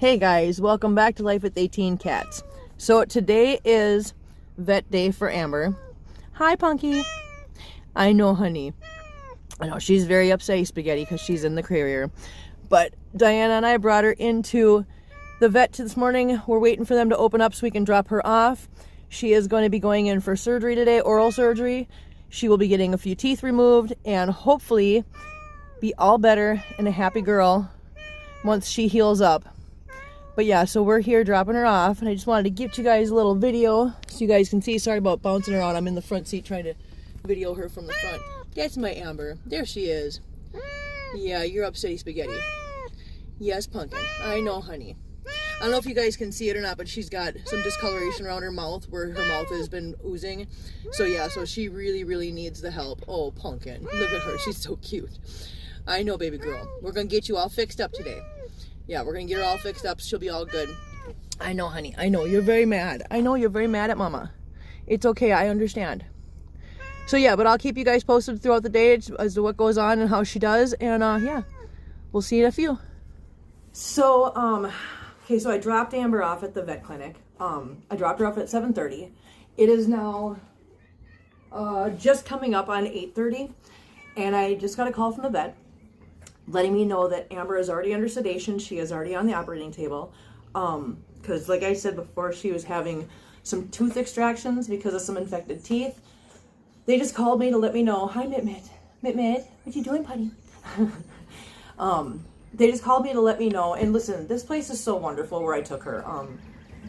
Hey guys, welcome back to Life with 18 Cats. So today is vet day for Amber. Hi, Punky. I know, honey. I know she's very upsetty spaghetti because she's in the carrier. But Diana and I brought her into the vet this morning. We're waiting for them to open up so we can drop her off. She is going to be going in for surgery today, oral surgery. She will be getting a few teeth removed and hopefully be all better and a happy girl once she heals up. But yeah, so we're here dropping her off, and I just wanted to give you guys a little video so you guys can see. Sorry about bouncing her out. I'm in the front seat trying to video her from the front. That's my Amber. There she is. Yeah, you're upsetty spaghetti. Yes, Pumpkin. I know, honey. I don't know if you guys can see it or not, but she's got some discoloration around her mouth where her mouth has been oozing. So yeah, so she really needs the help. Oh, Pumpkin. Look at her. She's so cute. I know, baby girl. We're going to get you all fixed up today. Yeah, we're going to get her all fixed up. She'll be all good. I know, honey. I know. You're very mad. I know you're very mad at Mama. It's okay. I understand. So, yeah, but I'll keep you guys posted throughout the day as to what goes on and how she does. And, yeah, we'll see you in a few. So, okay, so I dropped Amber off at the vet clinic. I dropped her off at 7:30. It is now just coming up on 8:30. And I just got a call from the vet letting me know that Amber is already under sedation. She is already on the operating table. Because like I said before, she was having some tooth extractions because of some infected teeth. They just called me to let me know, hi, Mit. What you doing, buddy? They just called me to let me know. And listen, this place is so wonderful where I took her.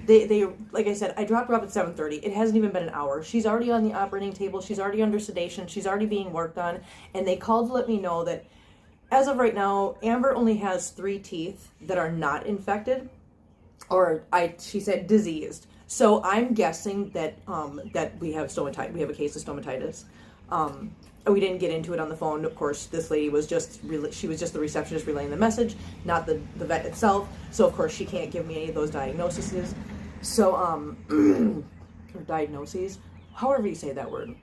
They like I said, I dropped her off at 7:30. It hasn't even been an hour. She's already on the operating table. She's already under sedation. She's already being worked on. And they called to let me know that as of right now, Amber only has 3 teeth that are not infected, or she said diseased. So I'm guessing that that we have stomatitis. We have a case of stomatitis. We didn't get into it on the phone. Of course, this lady was just the receptionist relaying the message, not the vet itself. So of course she can't give me any of those diagnoses. So or diagnoses, however you say that word.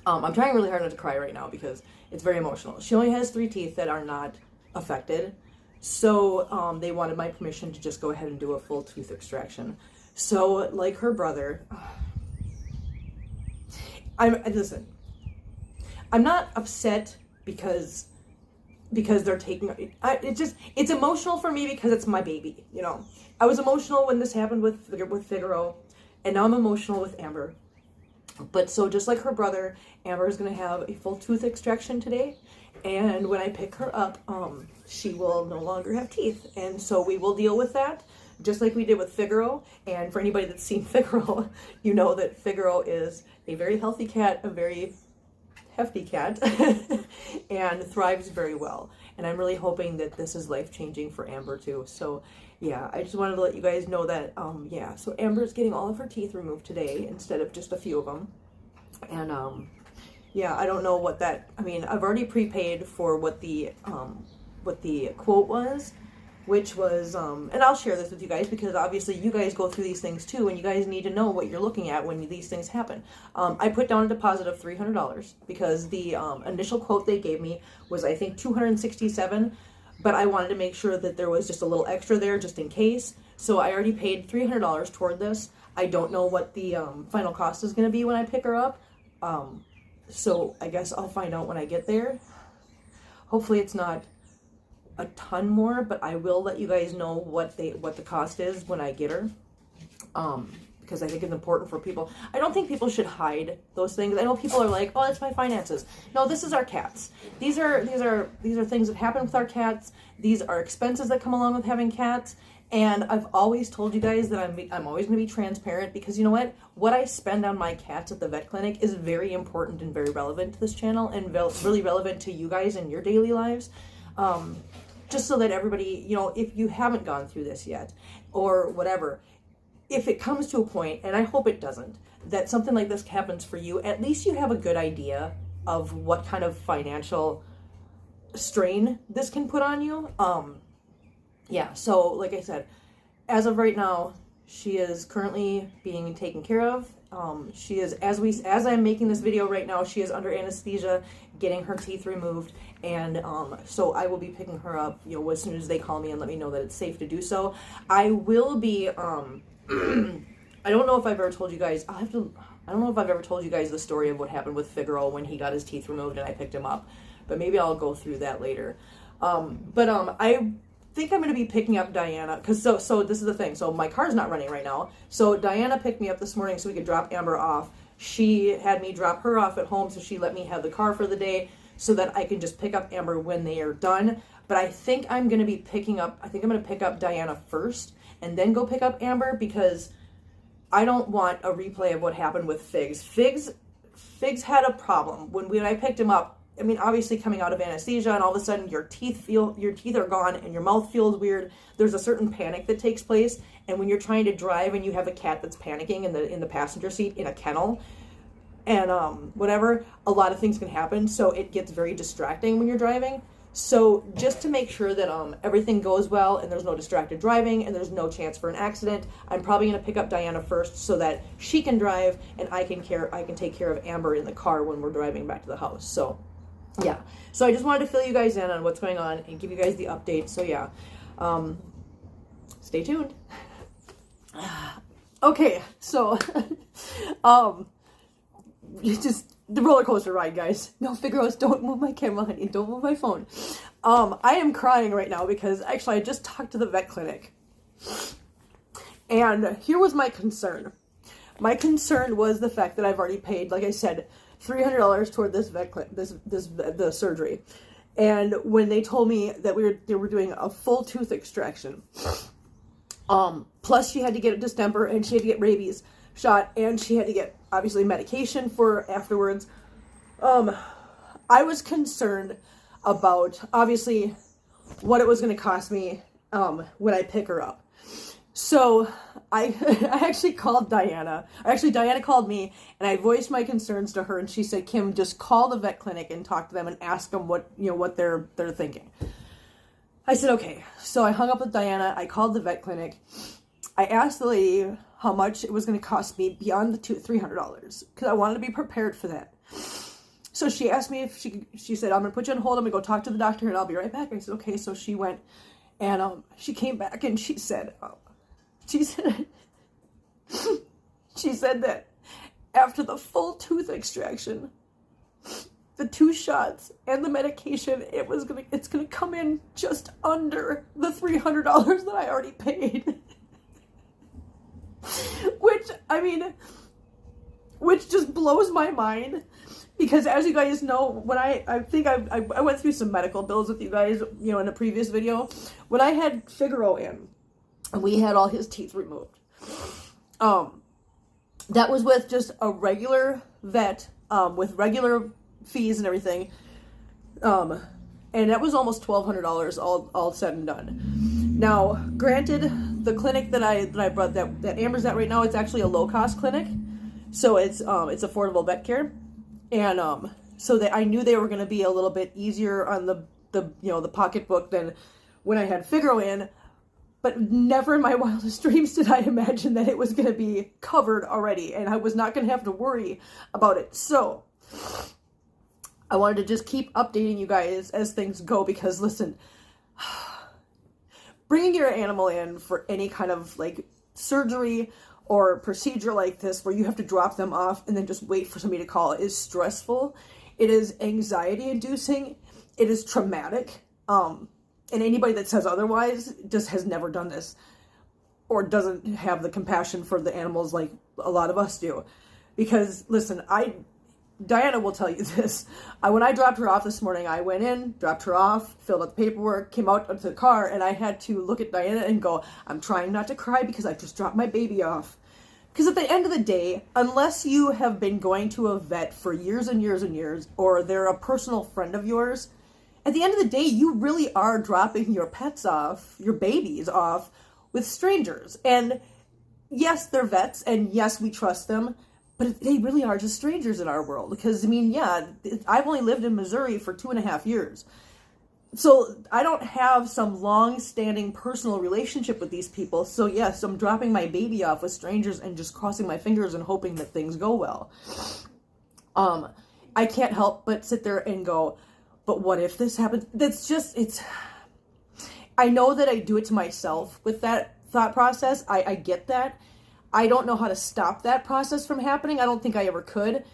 I'm trying really hard not to cry right now because it's very emotional. She only has 3 teeth that are not affected. So they wanted my permission to just go ahead and do a full tooth extraction. So like her brother, listen, I'm not upset because they're taking, it's emotional for me because it's my baby, you know. I was emotional when this happened with Figarro, and now I'm emotional with Amber. But so just like her brother, Amber is going to have a full tooth extraction today. And when I pick her up, she will no longer have teeth. And so we will deal with that, just like we did with Figarro. And for anybody that's seen Figarro, you know that Figarro is a very healthy cat, a very hefty cat, and thrives very well. And I'm really hoping that this is life-changing for Amber too. So yeah, I just wanted to let you guys know that, yeah, so Amber's getting all of her teeth removed today instead of just a few of them. And yeah, I don't know what that, I mean, I've already prepaid for what the quote was, which was, and I'll share this with you guys because obviously you guys go through these things too, and you guys need to know what you're looking at when these things happen. I put down a deposit of $300 because the initial quote they gave me was, I think, $267, but I wanted to make sure that there was just a little extra there just in case. So I already paid $300 toward this. I don't know what the final cost is going to be when I pick her up. So I guess I'll find out when I get there. Hopefully it's not a ton more, but I will let you guys know what the cost is when I get her, because I think it's important for people. I don't think people should hide those things. I know people are like, oh, it's my finances. No, this is our cats. These are things that happen with our cats. These are expenses that come along with having cats. And I've always told you guys that I'm always going to be transparent, because you know what I spend on my cats at the vet clinic is very important and very relevant to this channel, and really relevant to you guys in your daily lives. Just so that everybody, you know, if you haven't gone through this yet or whatever, if it comes to a point, and I hope it doesn't, that something like this happens for you, at least you have a good idea of what kind of financial strain this can put on you. Yeah, so like I said, as of right now, She is currently being taken care of. She is, as I'm making this video right now, she is under anesthesia, getting her teeth removed, and so I will be picking her up, you know, as soon as they call me and let me know that it's safe to do so. I will be, I don't know if I've ever told you guys, I don't know if I've ever told you guys the story of what happened with Figarro when he got his teeth removed and I picked him up, but maybe I'll go through that later. I think I'm going to be picking up Diana, because so this is the thing. So my car's not running right now. So Diana picked me up this morning so we could drop Amber off. She had me drop her off at home, so she let me have the car for the day so that I can just pick up Amber when they are done. But I think I'm going to be picking up, I think I'm going to pick up Diana first and then go pick up Amber, because I don't want a replay of what happened with Figs. Figs had a problem when I picked him up. I mean, obviously coming out of anesthesia and all of a sudden your teeth are gone and your mouth feels weird. There's a certain panic that takes place. And when you're trying to drive and you have a cat that's panicking in the passenger seat in a kennel and whatever, a lot of things can happen. So it gets very distracting when you're driving. So just to make sure that everything goes well and there's no distracted driving and there's no chance for an accident, I'm probably going to pick up Diana first so that she can drive and I can take care of Amber in the car when we're driving back to the house. So yeah, so I just wanted to fill you guys in on what's going on and give you guys the update. So yeah, stay tuned. Okay, so just the roller coaster ride, guys. No, Figarros, don't move my camera, honey. Don't move my phone. I am crying right now because actually I just talked to the vet clinic, and here was my concern. My concern was the fact that I've already paid, like I said, $300 toward this the surgery, and when they told me that they were doing a full tooth extraction, plus she had to get a distemper and she had to get rabies shot and she had to get obviously medication for afterwards. I was concerned about obviously what it was going to cost me when I pick her up. So I actually called Diana. Actually, Diana called me, and I voiced my concerns to her, and she said, "Kim, just call the vet clinic and talk to them and ask them what they're thinking." I said, "Okay." So I hung up with Diana. I called the vet clinic. I asked the lady how much it was going to cost me beyond the $300 because I wanted to be prepared for that. So she asked me if she said, "I'm going to put you on hold. I'm going to go talk to the doctor, and I'll be right back." I said, "Okay." So she went, and she came back, and she said. She said that after the full tooth extraction, the 2 shots and the medication, it's gonna come in just under the $300 that I already paid. Which just blows my mind, because as you guys know, when I think I went through some medical bills with you guys, you know, in a previous video, when I had Figarro in. And we had all his teeth removed. That was with just a regular vet, with regular fees and everything. And that was almost $1,200 all said and done. Now, granted, the clinic that I brought that Amber's at right now, it's actually a low cost clinic, so it's affordable vet care, and so that I knew they were going to be a little bit easier on the pocketbook than when I had Figarro in. But never in my wildest dreams did I imagine that it was going to be covered already and I was not going to have to worry about it. So I wanted to just keep updating you guys as things go, because listen, bringing your animal in for any kind of like surgery or procedure like this where you have to drop them off and then just wait for somebody to call is stressful. It is anxiety inducing. It is traumatic. And anybody that says otherwise just has never done this or doesn't have the compassion for the animals like a lot of us do. Because, listen, Diana will tell you this. When I dropped her off this morning, I went in, dropped her off, filled out the paperwork, came out to the car, and I had to look at Diana and go, I'm trying not to cry because I just dropped my baby off. Because at the end of the day, unless you have been going to a vet for years and years and years, or they're a personal friend of yours, at the end of the day, you really are dropping your pets off, your babies off, with strangers. And yes, they're vets, and yes, we trust them, but they really are just strangers in our world. Because, I mean, yeah, I've only lived in Missouri for 2.5 years. So I don't have some long-standing personal relationship with these people. So yes, I'm dropping my baby off with strangers and just crossing my fingers and hoping that things go well. I can't help but sit there and go, but what if this happens? I know that I do it to myself with that thought process. I get that. I don't know how to stop that process from happening. I don't think I ever could,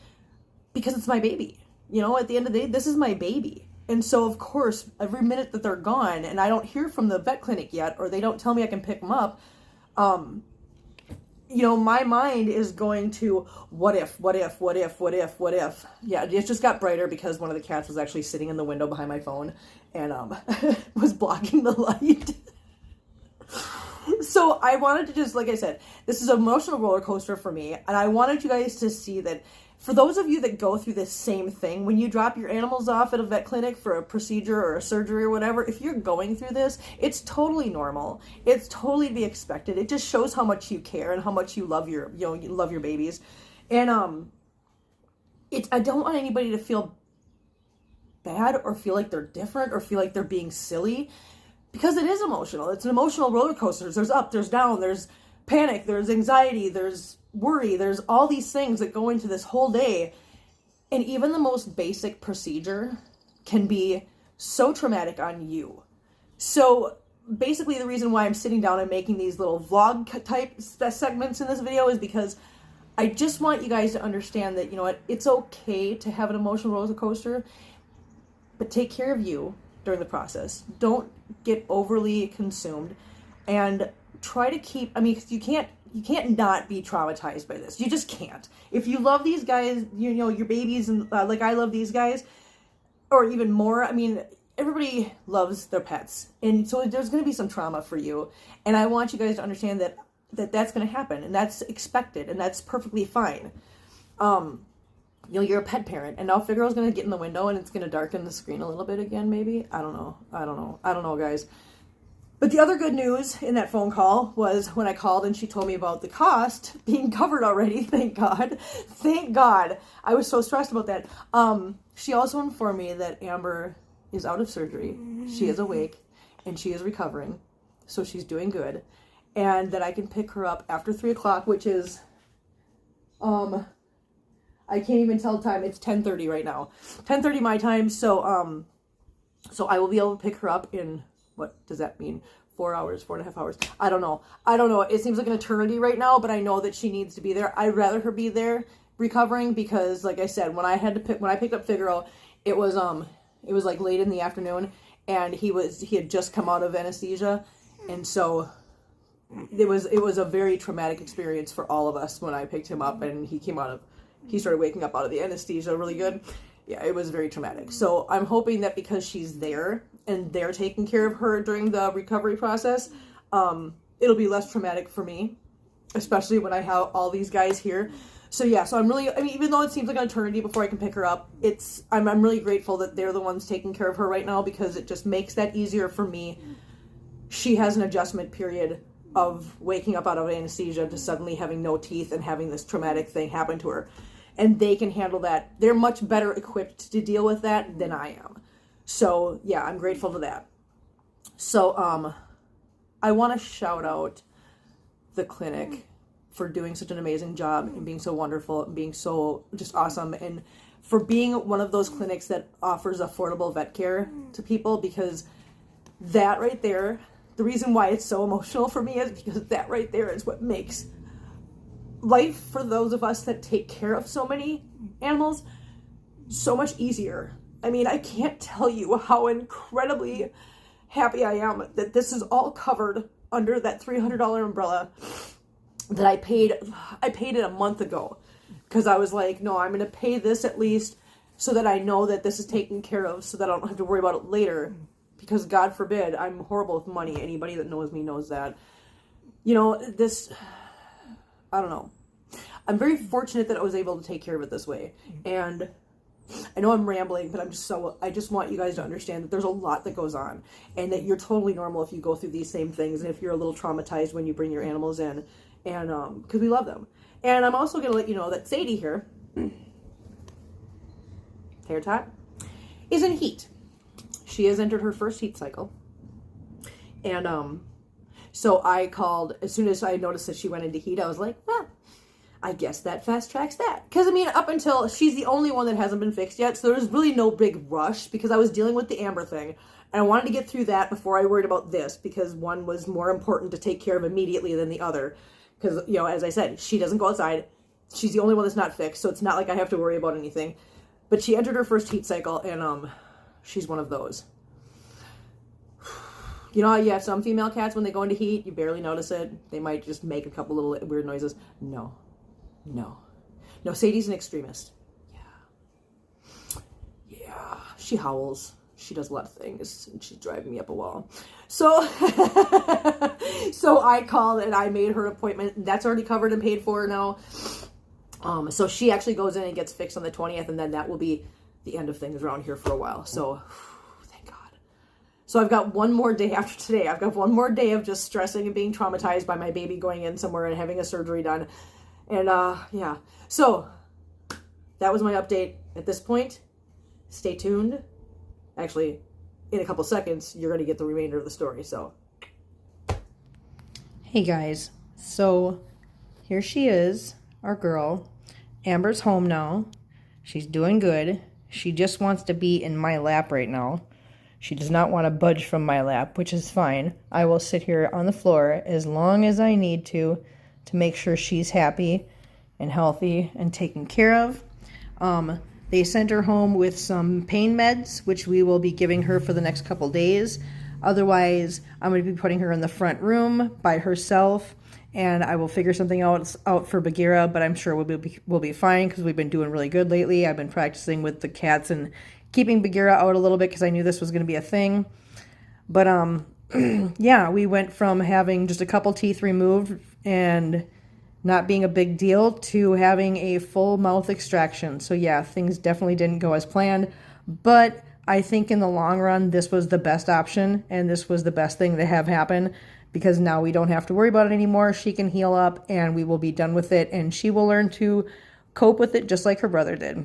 because it's my baby. At the end of the day, this is my baby. And so, of course, every minute that they're gone and I don't hear from the vet clinic yet, or they don't tell me I can pick them up, my mind is going to, what if? Yeah, it just got brighter because one of the cats was actually sitting in the window behind my phone and was blocking the light. So I wanted to just, like I said, this is an emotional roller coaster for me. And I wanted you guys to see that for those of you that go through this same thing, when you drop your animals off at a vet clinic for a procedure or a surgery or whatever, if you're going through this, it's totally normal. It's totally to be expected. It just shows how much you care and how much you love you love your babies. And I don't want anybody to feel bad or feel like they're different or feel like they're being silly, because it is emotional. It's an emotional roller coaster. There's up, there's down, there's panic, there's anxiety, there's worry, there's all these things that go into this whole day. And even the most basic procedure can be so traumatic on you. So basically the reason why I'm sitting down and making these little vlog type segments in this video is because I just want you guys to understand that, it's okay to have an emotional roller coaster, but take care of you during the process. Don't get overly consumed and try to keep, you can't not be traumatized by this. You just can't. If you love these guys, your babies, and like I love these guys, or even more, everybody loves their pets. And so there's going to be some trauma for you. And I want you guys to understand that that's going to happen, and that's expected, and that's perfectly fine. You're a pet parent, and now Figarro's going to get in the window and it's going to darken the screen a little bit again, maybe. I don't know, guys. But the other good news in that phone call was when I called and she told me about the cost being covered already. Thank God. Thank God. I was so stressed about that. She also informed me that Amber is out of surgery. She is awake and she is recovering. So she's doing good. And that I can pick her up after 3 o'clock, which is, I can't even tell time. It's 10:30 right now. 10:30 my time. So I will be able to pick her up in, what does that mean? 4 hours, 4.5 hours. I don't know. It seems like an eternity right now, but I know that she needs to be there. I'd rather her be there recovering because, like I said, when I picked up Figarro, it was like late in the afternoon, and he had just come out of anesthesia, and so it was a very traumatic experience for all of us when I picked him up and he started waking up out of the anesthesia really good. Yeah, it was very traumatic. So I'm hoping that because she's there and they're taking care of her during the recovery process, it'll be less traumatic for me, especially when I have all these guys here. So yeah, so I'm really, even though it seems like an eternity before I can pick her up, I'm really grateful that they're the ones taking care of her right now, because it just makes that easier for me. She has an adjustment period of waking up out of anesthesia to suddenly having no teeth and having this traumatic thing happen to her. And they can handle that. They're much better equipped to deal with that than I am. So yeah, I'm grateful for that. So I want to shout out the clinic for doing such an amazing job and being so wonderful and being so just awesome, and for being one of those clinics that offers affordable vet care to people, because that right there, the reason why it's so emotional for me is because that right there is what makes life for those of us that take care of so many animals so much easier. I can't tell you how incredibly happy I am that this is all covered under that $300 umbrella that I paid it a month ago, because I was like, no, I'm going to pay this at least so that I know that this is taken care of, so that I don't have to worry about it later, because God forbid, I'm horrible with money. Anybody that knows me knows that. I don't know. I'm very fortunate that I was able to take care of it this way. And I know I'm rambling, but I just want you guys to understand that there's a lot that goes on, and that you're totally normal if you go through these same things, and if you're a little traumatized when you bring your animals in, and because we love them. And I'm also going to let you know that Satie here, hair tot, is in heat. she has entered her first heat cycle. And so I called, as soon as I noticed that she went into heat, I was like, well, I guess that fast tracks that. Because, I mean, up until, she's the only one that hasn't been fixed yet, so there's really no big rush, because I was dealing with the Amber thing, and I wanted to get through that before I worried about this, because one was more important to take care of immediately than the other. Because, you know, as I said, she doesn't go outside. She's the only one that's not fixed, so it's not like I have to worry about anything. But she entered her first heat cycle, and she's one of those. You know how you have some female cats, when they go into heat, you barely notice it. They might just make a couple little weird noises. No. Satie's an extremist. Yeah. She howls. She does a lot of things, and she's driving me up a wall. So, so I called, and I made her appointment. That's already covered and paid for now. So she actually goes in and gets fixed on the 20th, and then that will be the end of things around here for a while. So, thank God. So I've got one more day after today. I've got one more day of just stressing and being traumatized by my baby going in somewhere and having a surgery done. And, yeah. So, that was my update at this point. Stay tuned. Actually, in a couple seconds, you're going to get the remainder of the story, so. Hey, guys. So, here she is, our girl. Amber's home now. She's doing good. She just wants to be in my lap right now. She does not want to budge from my lap, which is fine. I will sit here on the floor as long as I need to make sure she's happy and healthy and taken care of. They sent her home with some pain meds, which we will be giving her for the next couple days. Otherwise, I'm going to be putting her in the front room by herself, and I will figure something out for Bagheera, but I'm sure we'll be fine because we've been doing really good lately. I've been practicing with the cats and keeping Bagheera out a little bit because I knew this was going to be a thing. But, yeah, we went from having just a couple teeth removed and not being a big deal to having a full mouth extraction. So yeah, things definitely didn't go as planned, but I think in the long run, this was the best option, and this was the best thing to have happen, because now we don't have to worry about it anymore. She can heal up, and we will be done with it, and she will learn to cope with it just like her brother did.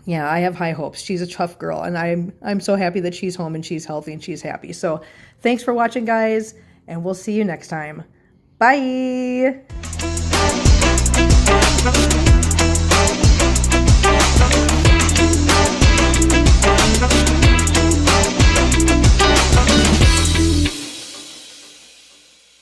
Yeah, I have high hopes. She's a tough girl, and I'm so happy that she's home and she's healthy and she's happy. So thanks for watching, guys, and we'll see you next time. Bye!